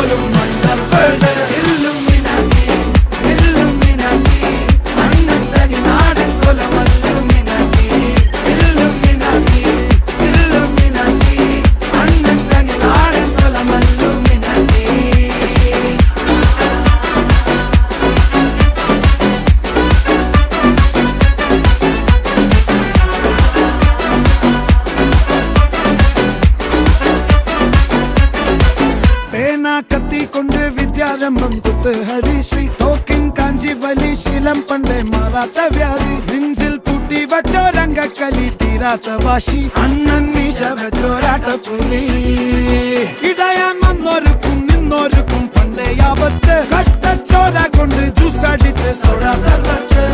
പോലും മണ്ടപ്പേട് Illuminati Illuminati അണ്ണൻ തനി നാടൻ കൊലമല്ലുമിനാറ്റി ഇല്ലുമിനാറ്റി ഇല്ലുമിനാറ്റി അണ്ണൻ തനി നാടൻ കൊലമല്ലുമിനാറ്റി. കത്തി കൊണ്ട് വിദ്യാരംഭം കുത്ത് ഹരിശ്രീ തോക്കിൻ കാഞ്ചി വലി ശീലം പണ്ടേ മാറാത്ത വ്യാധി നെഞ്ചിൽ പൂട്ടി വച്ചോരംഗക്കലി തീരാത്ത വാശി അണ്ണൻ മീശ വെച്ചോരാട്ട പുലി ഇടയാൻ വന്നോർക്കും നിന്നോർക്കും പണ്ടേ ആപത്ത് കട്ടച്ചോര കൊണ്ട് ജ്യൂസ് അടിച്ച് സോഡ സർബത്ത്